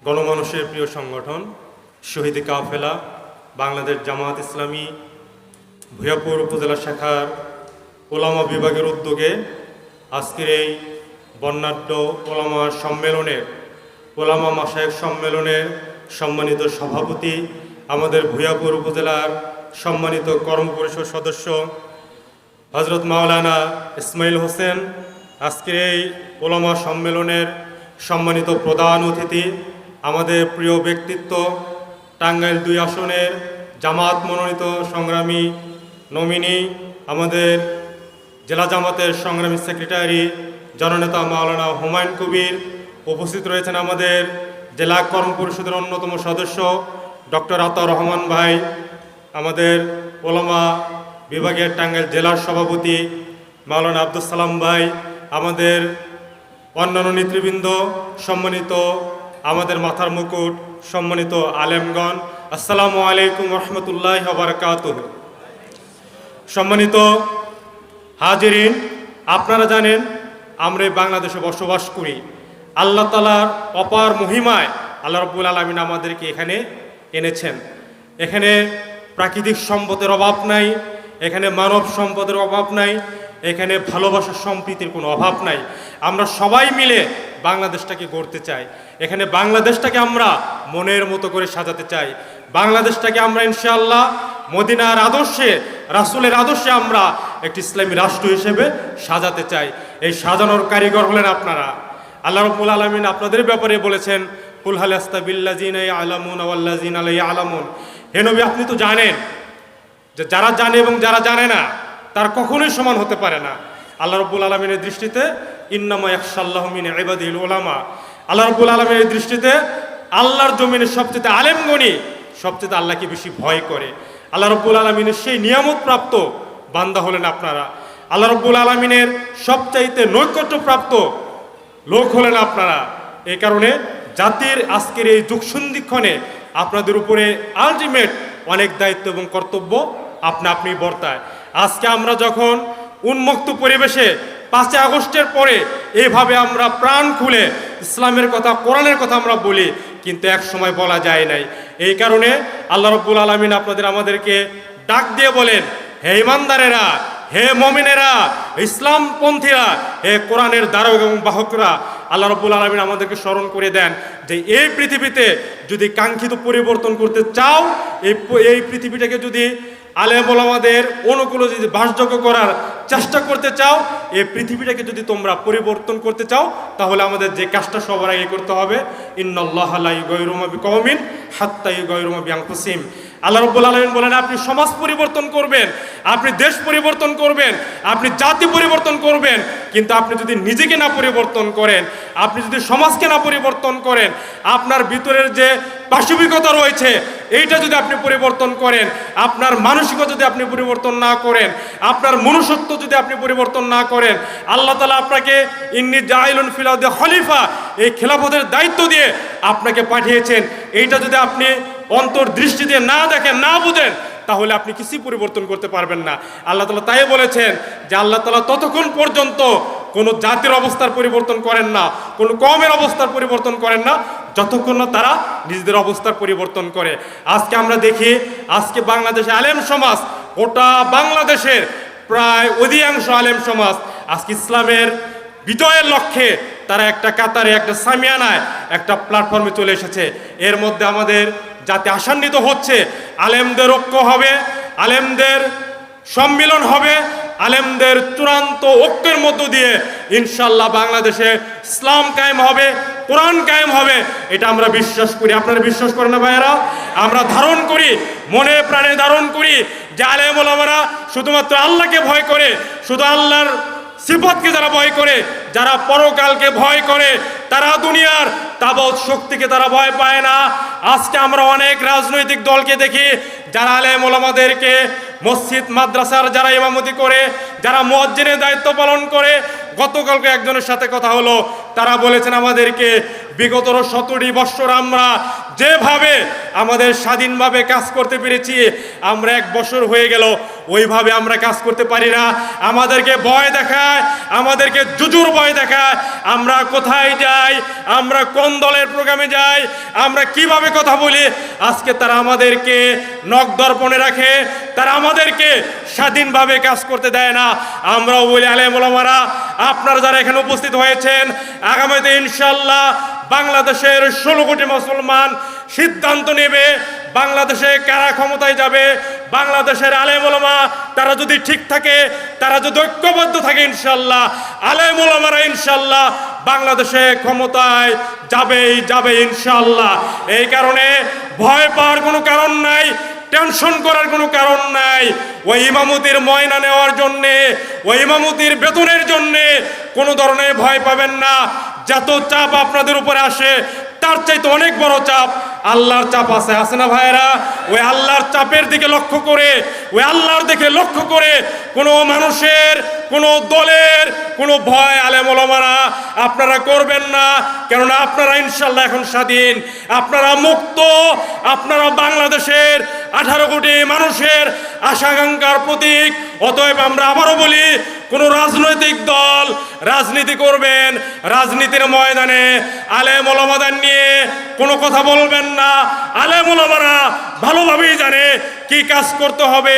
গণমানুষের প্রিয় সংগঠন শহীদ কাফেলা বাংলাদেশ জামায়াত ইসলামী ভূয়াপুর উপজেলা শাখার ওলামা বিভাগের উদ্যোগে আজকের এই বর্ণাঢ্য ওলামা সম্মেলনের ওলামা মাশায়েখ সম্মেলনের সম্মানিত সভাপতি, আমাদের ভূয়াপুর উপজেলার সম্মানিত কর্মপরিষদ সদস্য হজরত মাওলানা ইসমাইল হোসেন, আজকের এই ওলামা সম্মেলনের সম্মানিত প্রধান অতিথি, আমাদের প্রিয় ব্যক্তিত্ব টাঙ্গাইল 2 আসনের জামাত মনোনীত সংগ্রামী নমিনি, আমাদের জেলা জামাতের সংগ্রামী সেক্রেটারি জননেতা মাওলানা হুমায়ুন কবির, উপস্থিত রয়েছেন আমাদের জেলা কর্ম পরিষদের অন্যতম সদস্য ডক্টর আতাউর রহমান ভাই, আমাদের ওলামা বিভাগের টাঙ্গাইল জেলার সভাপতি মাওলানা আব্দুল সালাম ভাই, আমাদের অন্যান্য নেতৃবৃন্দ, সম্মানিত আমাদের মাথার মুকুট, সম্মানিত আলেমগণ, আসসালামু আলাইকুম রহমতুল্লাহি ওয়া বারাকাতুহু। সম্মানিত হাজিরিন, আপনারা জানেন আমরা বাংলাদেশে বসবাস করি। আল্লাহ তাআলার অপার মহিমায় আল্লাহ রাব্বুল আলামিন আমাদেরকে এখানে এনেছেন। এখানে প্রাকৃতিক সম্পদের অভাব নাই, এখানে মানব সম্পদের অভাব নাই, এখানে ভালোবাসার সম্প্রীতির কোনো অভাব নাই। আমরা সবাই মিলে বাংলাদেশটাকে গড়তে চাই। এখানে বাংলাদেশটাকে আমরা মনের মতো করে সাজাতে চাই। বাংলাদেশটাকে আমরা ইনশাআল্লাহ মদিনার আদর্শে, রাসূলের আদর্শে আমরা একটি ইসলামী রাষ্ট্র হিসেবে সাজাতে চাই। এই সাজানোর কারিগর হলেন আপনারা। আল্লাহ রাব্বুল আলামিন আপনাদের ব্যাপারে বলেছেন, কুল হাল ইয়াস্তাবিল্লাযিনা ইয়ালামুনা ওয়াল্লাযিনা লা ইয়ালামুন। হে নবী, আপনি তো জানেন যে যারা জানে এবং যারা জানে না তার কখনোই সমান হতে পারে না। আল্লাহ রাব্বুল আলামিনের দৃষ্টিতে ইন্নামা ইয়াখশাল্লাহু মিন ইবাদিল উলামা। আল্লাহ রাব্বুল আলামিনের দৃষ্টিতে আল্লাহর জমিনে সবচেয়ে আলেমগণই সবচেয়ে আল্লাহকে বেশি ভয় করে। আল্লাহ রাব্বুল আলামিনের সেই নিয়ামত প্রাপ্ত বান্দা হলেন আপনারা। আল্লাহ রাব্বুল আলামিনের সবচাইতে নৈকট্যপ্রাপ্ত লোক হলেন আপনারা। এই কারণে জাতির আজকের এই যুগসন্ধিক্ষণে আপনাদের উপরে আলটিমেট অনেক দায়িত্ব এবং কর্তব্য আপনি বর্তায়। আজকে আমরা যখন উন্মুক্ত পরিবেশে 5 আগস্টের পরে এইভাবে আমরা প্রাণ খুলে ইসলামের কথা, কোরআনের কথা আমরা বলি, কিন্তু এক সময় বলা যায় নাই। এই কারণে আল্লাহ রাব্বুল আলামিন আমাদেরকে ডাক দিয়ে বলেন, হে ইমানদারেরা, হে মুমিনেরা, ইসলামপন্থীরা, হে কোরআনের ধারক এবং বাহকরা। আল্লাহ রাব্বুল আলামিন আমাদেরকে স্মরণ করে দেন যে এই পৃথিবীতে যদি কাঙ্ক্ষিত পরিবর্তন করতে চাও, এই পৃথিবীটাকে যদি আলেম ওলামাদের অনুকূলে যদি বাসযোগ্য করার চেষ্টা করতে চাও, এই পৃথিবীটাকে যদি তোমরা পরিবর্তন করতে চাও, তাহলে আমাদের যে কাজটা সবার আগে করতে হবে, ইন্নাল্লাহা লা ইউগাইরু মা বিকওমিন হাত্তা ইউগাইরু মা বিআনফুসিহিম। আল্লাহ রাব্বুল আলামিন বলেন, আপনি সমাজ পরিবর্তন করবেন, আপনি দেশ পরিবর্তন করবেন, আপনি জাতি পরিবর্তন করবেন, কিন্তু আপনি যদি নিজেকে না পরিবর্তন করেন, আপনি যদি সমাজকে না পরিবর্তন করেন, আপনার ভিতরের যে পাশবিকতা রয়েছে এইটা যদি আপনি পরিবর্তন করেন, আপনার মানসিকতা যদি আপনি পরিবর্তন না করেন, আপনার মনুষ্যত্ব যদি আপনি পরিবর্তন না করেন, আল্লাহ তাআলা আপনাকে ইন্নী জাইলুন ফিল আরদি খলিফা, এই খেলাফতের দায়িত্ব দিয়ে আপনাকে পাঠিয়েছেন, এইটা যদি আপনি অন্তর্দৃষ্টি দিয়ে না দেখেন, না বুঝেন, তাহলে আপনি কিছুই পরিবর্তন করতে পারবেন না। আল্লাহ তাআলা তাই বলেছেন যে আল্লাহ তাআলা ততক্ষণ পর্যন্ত কোনো জাতির অবস্থার পরিবর্তন করেন না, কোনো কওমের অবস্থার পরিবর্তন করেন না, যতক্ষণ না তারা নিজেদের অবস্থার পরিবর্তন করে। আজকে আমরা দেখি, আজকে বাংলাদেশে আলেম সমাজ, গোটা বাংলাদেশের প্রায় অধিকাংশ আলেম সমাজ আজকে ইসলামের বিজয়ের লক্ষ্যে তারা একটা কাতারে, একটা সামিয়ানায়, একটা প্ল্যাটফর্মে চলে এসেছে। এর মধ্যে আমাদের যাতে আশান্বিত হচ্ছে, আলেমদের ঐক্য হবে, আলেমদের সম্মিলন হবে, আলেমদের চূড়ান্ত ঐক্যের মধ্য দিয়ে ইনশাআল্লাহ বাংলাদেশে ইসলাম কায়েম হবে, কোরআন কায়েম হবে, এটা আমরা বিশ্বাস করি। আপনারা বিশ্বাস করেন না ভাইয়েরা? আমরা ধারণ করি, মনে প্রাণে ধারণ করি যে আলেম ওলামারা শুধুমাত্র আল্লাহকে ভয় করে, শুধু আল্লাহর সিফাতকে যারা ভয় করে, যারা পরকালকে ভয় করে, তারা দুনিয়ার তাবৎ শক্তিকে তারা ভয় পায় না। আজকে আমরা অনেক রাজনৈতিক দলকে দেখি যারা আলেম ওলামাদেরকে মসজিদ মাদ্রাসার যারা ইমামতি করে, যারা মুয়াজ্জিনের দায়িত্ব পালন করে। গতকালকে একজনের সাথে কথা হলো, তারা বলেছেন আমাদেরকে বিগত 17টি বৎসর আমরা যেভাবে আমাদের স্বাধীনভাবে কাজ করতে পেরেছি, আমরা 1 বছর হয়ে গেল ওইভাবে আমরা কাজ করতে পারি না। আমাদেরকে ভয় দেখায়, আমাদেরকে জুজুর ভয় দেখায়। আমরা কোথায় যাই, আমরা কোন দলের প্রোগ্রামে যাই, আমরা কিভাবে কথা বলি, আজকে তারা আমাদেরকে নখ দর্পণে রাখে, তারা আমাদেরকে স্বাধীনভাবে কাজ করতে দেয় না। আমরাও বলি আলেম ওলামারা, আপনারা যারা এখানে উপস্থিত হয়েছেন, আগামীতে ইনশাআল্লাহ বাংলাদেশের 16 কোটি মুসলমান সিদ্ধান্ত নেবে বাংলাদেশে কারা ক্ষমতায় যাবে। বাংলাদেশের আলেম ওলামা তারা যদি ঠিক থাকে, তারা যদি ঐক্যবদ্ধ থাকে, ইনশাআল্লাহ আলেম ওলামারা ইনশাআল্লাহ বাংলাদেশে ক্ষমতায় যাবে ইনশাআল্লাহ। এই কারণে ভয় পাওয়ার কোনো কারণ নাই, টেনশন করার কোনো কারণ নাই। ওই ইমামতির ময়না নেওয়ার জন্যে, ওই ইমামতির বেতনের জন্যে কোনো ধরনের ভয় পাবেন না। যত চাপ আপনাদের উপরে আসে তার চাইতে অনেক বড় চাপ আল্লাহর চাপ আছে না ভাইয়েরা? ওই আল্লাহর চাপের দিকে লক্ষ্য করে, ওই আল্লাহর দিকে লক্ষ্য করে কোনো মানুষের, কোনো দলের কোনো ভয় আলেম ওলামারা আপনারা করবেন না। কেননা আপনারা ইনশাআল্লাহ এখন স্বাধীন, আপনারা মুক্ত, আপনারা বাংলাদেশের 18 কোটি মানুষের আশা-আকাঙ্ক্ষার প্রতীক। অতএব আমরা আবারও বলি, কোনো রাজনৈতিক দল রাজনীতি করবেন, রাজনীতির ময়দানে আলেম ওলামাদের নিয়ে কোনো কথা বলবেন না। আলেম ওলামারা ভালোভাবেই জানে কি কাজ করতে হবে,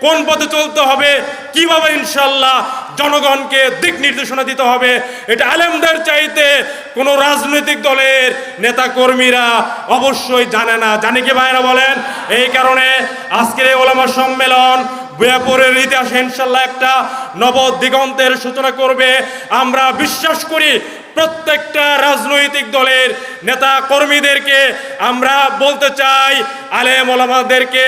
কোন পথে চলতে হবে, কিভাবে ইনশাআল্লাহ জনগণকে দিক নির্দেশনা দিতে হবে। এটা আলেমদের চাইতে কোনো রাজনৈতিক দলের নেতা কর্মীরা অবশ্যই জানে না। জানে কি ভাইরা বলেন? এই কারণে আজকের এই ওলামা সম্মেলন ভুয়াপুরের ইতিহাসে ইনশাআল্লাহ একটা নব দিগন্তের সূচনা করবে। আমরা বিশ্বাস করি প্রত্যেকটা রাজনৈতিক দলের নেতা কর্মীদেরকে আমরা বলতে চাই, আলেম ওলামাদেরকে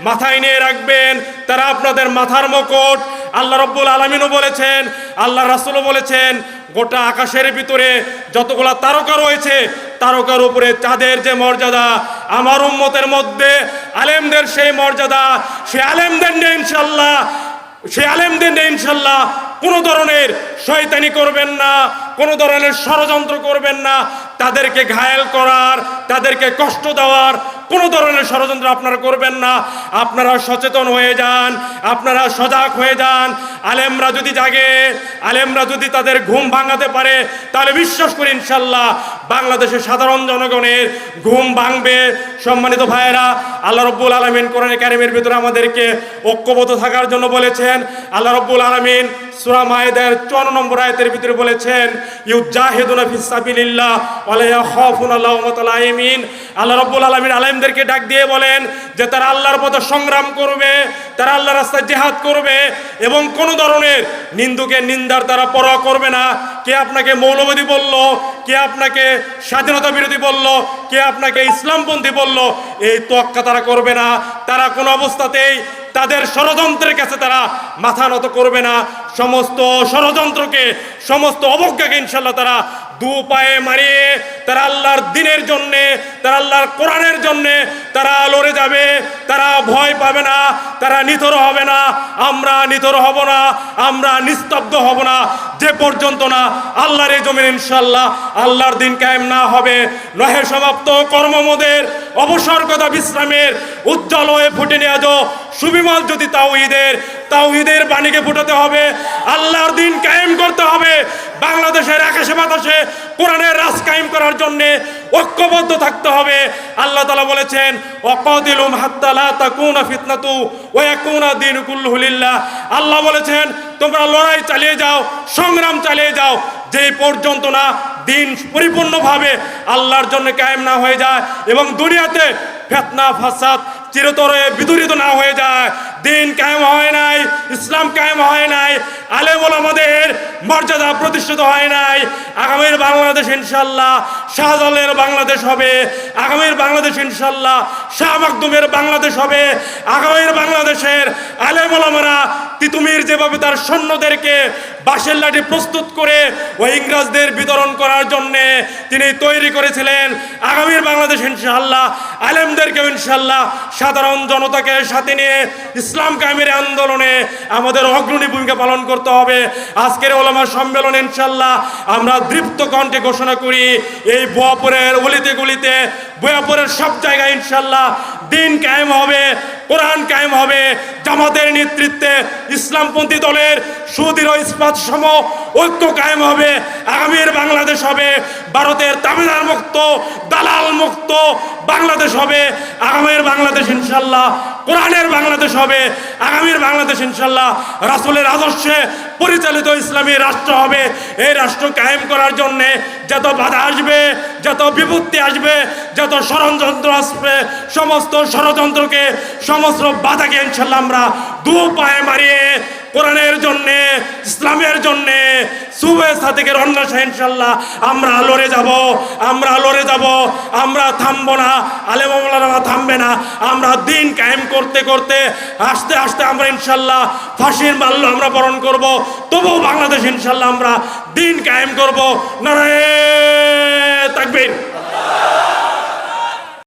মাথায় নিয়ে রাখবেন, তারা আপনাদের মাথার মুকুট। আল্লাহ রাব্বুল আলামিনও বলেছেন, আল্লাহ রাসূলও বলেছেন, গোটা আকাশের ভিতরে যতগুলা তারকা রয়েছে, তারকার উপরে চাঁদের যে মর্যাদা, আমার উম্মতের মধ্যে আলেমদের সেই মর্যাদা। সে আলেমদের নিয়ে ইনশাআল্লাহ কোনো ধরনের শয়তানি করবেন না, কোনো ধরনের ষড়যন্ত্র করবেন না। তাদেরকে ঘায়েল করার, তাদেরকে কষ্ট দেওয়ার কোনো ধরনের ষড়যন্ত্র আপনারা করবেন না। আপনারা সচেতন হয়ে যান, আপনারা সজাগ হয়ে যান। আলেমরা যদি জাগে, আলেমরা যদি তাদের ঘুম ভাঙাতে পারে, তাহলে বিশ্বাস করি ইনশাআল্লাহ বাংলাদেশের সাধারণ জনগণের ঘুম ভাঙবে। সম্মানিত ভাইয়েরা, আল্লাহ রাব্বুল আলামিন কোরআনে কারিমের ভিতরে আমাদেরকে ঐক্যবদ্ধ থাকার জন্য বলেছেন। আল্লাহ রাব্বুল আলামিন সূরা মায়েদার 54 নম্বর আয়াতের ভিতরে বলেছেন, ইউজাহিদুনা ফিস সাবিলিল্লাহ ওয়া লা ইয়াখাফুনা লাওমাতা লাইমিন। আল্লাহ রাব্বুল আলামিন আলেমদেরকে ডাক দিয়ে বলেন যে তারা আল্লাহর পথে সংগ্রাম করবে, তারা আল্লাহর রাস্তায় জিহাদ করবে এবং কোনো ধরনের নিন্দুকের নিন্দার তারা পরোয়া করবে না। কে আপনাকে মৌলবাদী বলল, কে আপনাকে স্বাধীনতা বিরোধী বলল, কে আপনাকে ইসলামপন্থী বলল, এই তোয়াক্কা তারা করবে না। তারা কোনো অবস্থাতেই তাদের ষড়যন্ত্রের কাছে তারা মাথা নত করবে না। সমস্ত ষড়যন্ত্রকে, সমস্ত অবজ্ঞাকে ইনশাআল্লাহ তারা দু পায়ে মারিয়ে তারা আল্লাহর দ্বীনের জন্যে, তারা আল্লাহর কোরআনের জন্যে তারা লড়ে যাবে। তারা ভয় পাবে না, তারা নিথর হবে না। আমরা নিথর হব না, আমরা নিস্তব্ধ হব না যে পর্যন্ত না আল্লাহর এই জমিন ইনশাআল্লাহ আল্লাহর দিন কায়েম না হবে। নহে সমাপ্ত কর্মমোদের অবসর কথা বিশ্রামের উজ্জ্বল হয়ে ফুটে নিয়ে আজ সুবিমল যদি তাওহীদের বাণীকে ফুটাতে হবে। আল্লাহর দিন কায়েম করতে হবে। বাংলাদেশের আকাশে বাতাসে কোরআনের রাজ কায়েম করার জন্য ঐক্যবদ্ধ থাকতে হবে। আল্লাহ তাআলা বলেছেন, ওয়াকাতিলুম হাত্তা লা তাকুনা ফিতনাতু ওয়া ইয়াকুনা দীনু কুল্লুহু লিল্লাহ। আল্লাহ বলেছেন তোমরা লড়াই চালিয়ে যাও, সংগ্রাম চালিয়ে যাও, যেই পর্যন্ত না দিন পরিপূর্ণভাবে আল্লাহর জন্য কায়েম না হয়ে যায় এবং দুনিয়াতে ফিতনা ফাসাদ চিরতরে বিদূরিত না হয়ে যায়। দিন কায়েম হয় নাই, ইসলাম কায়েম হয় নাই, আলেম ওলামাদের মর্যাদা প্রতিষ্ঠিত হয় নাই। আগামীর বাংলাদেশ ইনশাআল্লাহ শাহজালালের বাংলাদেশ হবে। আগামীর বাংলাদেশ ইনশাআল্লাহ শাহ মাকদুমের বাংলাদেশ হবে। আগামীর বাংলাদেশের আলেম ওলামারা তিতুমির যেভাবে তার সৈন্যদেরকে বাঁশের লাঠি প্রস্তুত করে ওই ইংরেজদের বিতরণ করার জন্য তিনি তৈরি করেছিলেন, আগামীর বাংলাদেশ ইনশাআল্লাহ আলেমদেরকে ইনশাআল্লাহ সাধারণ জনতাকে সাথে নিয়ে ইসলাম কায়েমের আন্দোলনে আমাদের অগ্রণী ভূমিকা পালন করতে হবে। আজকের ওলামা সম্মেলনে ইনশাআল্লাহ আমরা দৃপ্ত কণ্ঠে ঘোষণা করি, এই ভুয়াপুরের অলিতে গলিতে, ভুয়াপুরের সব জায়গায় ইনশাআল্লাহ দিন কায়েম হবে, কোরআন কায়েম হবে। জামাতের নেতৃত্বে ইসলামপন্থী দলের সুদৃঢ় ইস্পাত সম ঐক্য কায়েম হবে। আগামীর বাংলাদেশ হবে ভারতের তামিলনাড়ু মুক্ত, দালাল মুক্ত বাংলাদেশ হবে। আগামীর বাংলাদেশ ইনশাআল্লাহ কোরআনের বাংলাদেশ হবে। আগামীর বাংলাদেশ ইনশাআল্লাহ রাসূলের আদর্শে পরিচালিত ইসলামী রাষ্ট্র হবে। এই রাষ্ট্র কায়েম করার জন্যে যত বাধা আসবে, যত বিপত্তি আসবে, যত ষড়যন্ত্র আসবে, সমস্ত ষড়যন্ত্রকে, সমস্ত বাধাকে ইনশাআল্লাহ আমরা দু পায়ে মারিয়ে কোরআনের জন্যে, ইসলামের জন্যে সুবে সাদিকের অন্বেষণে ইনশাআল্লাহ আমরা লড়ে যাব, আমরা লড়ে যাব, আমরা থামবো না, আলেম ওলামারা থামবে না। আমরা দিন কায়েম করতে করতে আস্তে আস্তে আমরা ইনশাআল্লাহ ফাঁসির মাল্য আমরা বরণ করব, তবুও বাংলাদেশ ইনশাআল্লাহ আমরা দিন কায়েম করব। নারায়ে তাকবীর।